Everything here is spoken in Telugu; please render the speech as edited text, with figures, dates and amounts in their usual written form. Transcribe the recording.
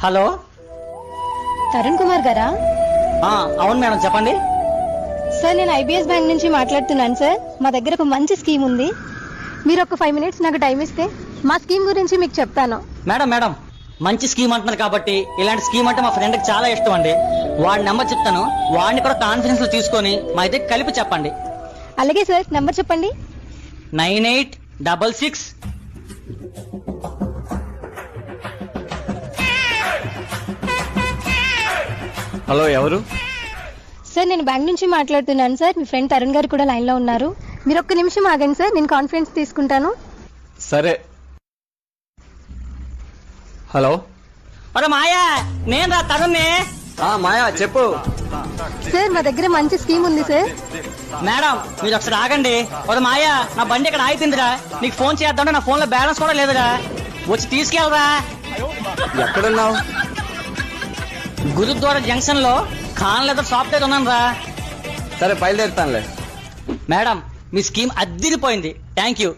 హలో. తరుణ్ కుమార్ గారా? అవును మేడం, చెప్పండి. సార్, నేను ఐబిఎస్ బ్యాంక్ నుంచి మాట్లాడుతున్నాను సార్. మా దగ్గర ఒక మంచి స్కీమ్ ఉంది. మీరు ఒక 5 minutes నాకు టైం ఇస్తే మా స్కీమ్ గురించి మీకు చెప్తాను. మేడం మంచి స్కీమ్ అంటున్నారు కాబట్టి ఇలాంటి స్కీమ్ అంటే మా ఫ్రెండ్కి చాలా ఇష్టం అండి. వాడి నెంబర్ చెప్తాను, వాడిని కూడా కాన్ఫిడెన్స్ లో తీసుకొని మా ఇద్దరికి కలిపి చెప్పండి. అలాగే సార్, నెంబర్ చెప్పండి. 9866. హలో, ఎవరు? సార్, నేను బ్యాంక్ నుంచి మాట్లాడుతున్నాను సార్. మీ ఫ్రెండ్ తరుణ్ గారు కూడా లైన్ లో ఉన్నారు. మీరు ఒక్క నిమిషం ఆగండి సార్, నేను కాన్ఫరెన్స్ తీసుకుంటాను. సరే. హలో. అరే మాయా, నేను రా తరుణ్ని. మాయా, చెప్పు. సార్, మా దగ్గర మంచి స్కీమ్ ఉంది సార్. మేడం మీరు ఒకసారి ఆగండి. ఒరే మాయా, నా బండి ఇక్కడ ఆగిపోయిందిరా. నీకు ఫోన్ చేద్దామంటే నా ఫోన్ లో బ్యాలెన్స్ కూడా లేదురా. వచ్చి తీసుకెళ్ళరా. ఎక్కడున్నావు? గురుద్వారా జంక్షన్ లో ఖాన్ లెదర్ షాప్ దగ్గర ఉన్నాను రా. సరే, బయలుదేరుతానులే. మేడం మీ స్కీమ్ అద్దిరిపోయింది. Thank you.